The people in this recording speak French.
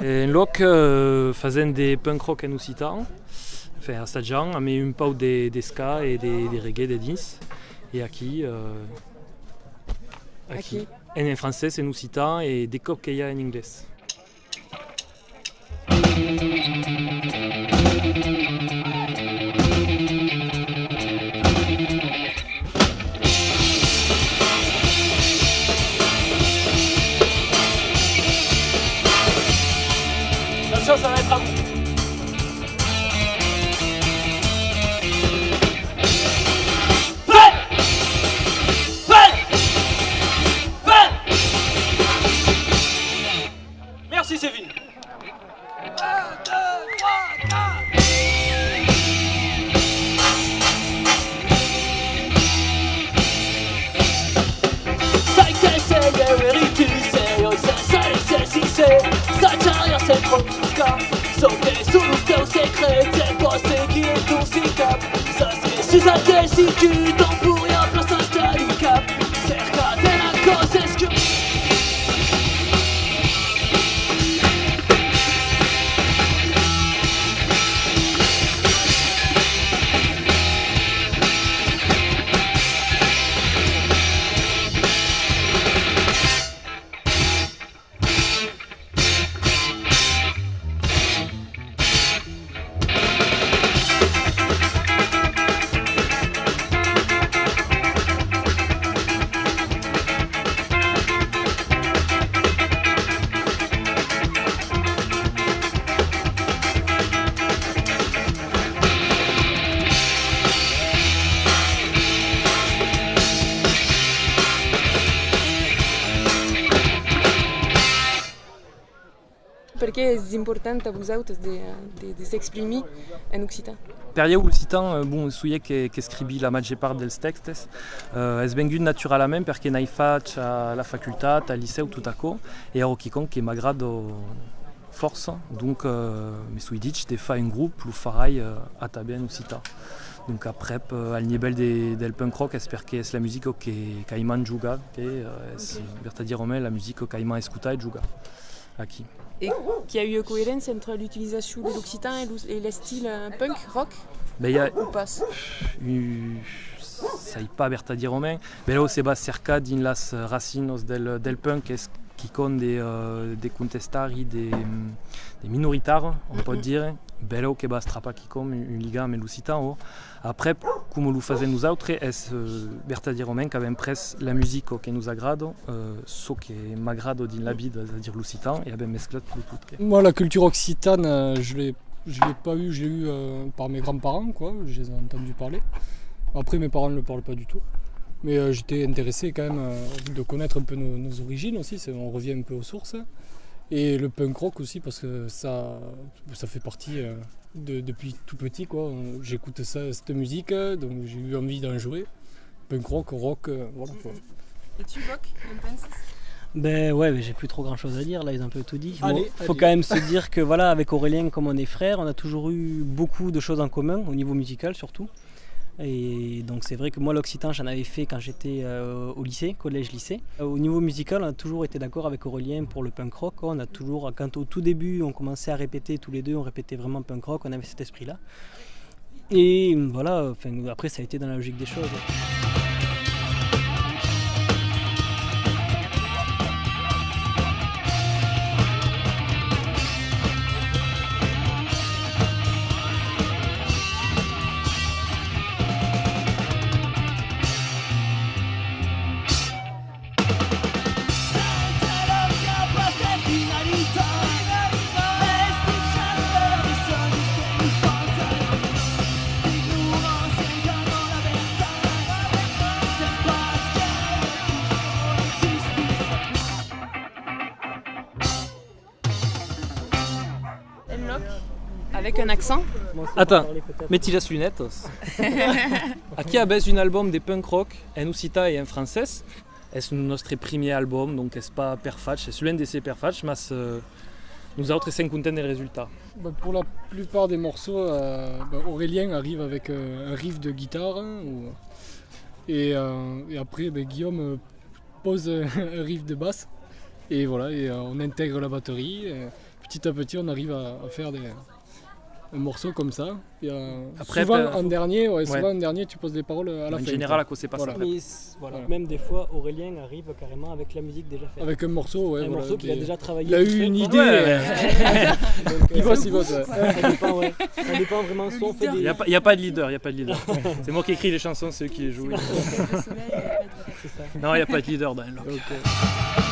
En loc fazent des punk rock en occitan, enfin assaggiant, mais un peu de ska et des reggae, des dins. Et aquí en français, en occitan et des cop qu'il y a en anglais. Attention, ça va être à vous. Merci, c'est fini. 1, 2, 3, 4. Sai che sei veriti sei, oi se si sei, sai c'è sei profusca, so che sullo teu secret, c'est pas ce qui est ton sikap, ça c'est si ça te si tu t'en pour rien place un stade cap, cerca de la cause est-ce que Perché è importante per voi di esprimervi in occitan? Per io l'occitan, bon, souillé che scrivi la maggior parte del testo, è venguto naturalmente perché nei faccio alla facoltà, al liceo, tutto acco, e ero chicon che m'aggrado forza, donc mi sui dici di fare un gruppo, lo farai a tabia in occitan. Donc après, al niveau del punk rock, è perché è la musica che Caïman gioca, che è per dire a me la musica che Caïman ascolta e gioca. Aquí. Et qu'il y a eu une cohérence entre l'utilisation de l'occitan et le style punk rock ou pas? Ça n'est pas à dire romain, mais là c'est cerca din las racinos del punk qui con des contestari, des minoritar, on peut dire, bello che va strappa qui comme une liga mais l'occitan. Après, comme nous faisons nous autres, est Bertadi Romain qui avait pres la musique qui nous agrade, ce qui m'agrade dans la vie, c'est-à-dire l'occitan, et avait mesclé tout. Moi, la culture occitane, je l'ai pas eu, je l'ai eu par mes grands-parents, quoi. Je les ai entendus parler. Après, mes parents ne le parlent pas du tout. Mais j'étais intéressé quand même de connaître un peu nos origines aussi, on revient un peu aux sources. Et le punk rock aussi, parce que ça fait partie depuis tout petit, quoi. J'écoute cette musique, donc j'ai eu envie d'en jouer. Punk rock, voilà quoi. Et tu, Boc, un penses? Ben ouais, mais j'ai plus trop grand chose à dire, là ils ont un peu tout dit. Allez, faut quand même se dire que voilà, avec Aurélien, comme on est frères, on a toujours eu beaucoup de choses en commun, au niveau musical surtout. Et donc c'est vrai que moi l'occitan j'en avais fait quand j'étais au lycée, collège-lycée. Au niveau musical on a toujours été d'accord avec Aurélien pour le punk rock. On a toujours, quand au tout début on commençait à répéter tous les deux, on répétait vraiment punk rock, on avait cet esprit là. Et voilà, après ça a été dans la logique des choses. Avec un accent? Attends, metti las lunettes. Aquí abes un album de punk rock en occità et en français. C'est notre premier album, donc c'est pas perfect, c'est l'un de ces perfects, mais nous autres sommes contents des résultats. Pour la plupart des morceaux, Aurélien arrive avec un riff de guitare, et après Guillaume pose un riff de basse. Et voilà, et on intègre la batterie. Et petit à petit, on arrive à faire un morceau comme ça. Et, après, souvent, en dernier, tu poses des paroles à la fin. En général, à cause c'est pas voilà. ça. Mais voilà. Même des fois, Aurélien arrive carrément avec la musique déjà faite. Avec un morceau, un morceau qu'il a déjà travaillé. Il a eu une idée. Il bosse. Ça dépend vraiment. Soit on fait des... Il n'y a pas de leader. C'est moi qui écris les chansons, c'est eux qui les jouent. C'est ça. Non, il n'y a pas de leader dans le rock. Okay.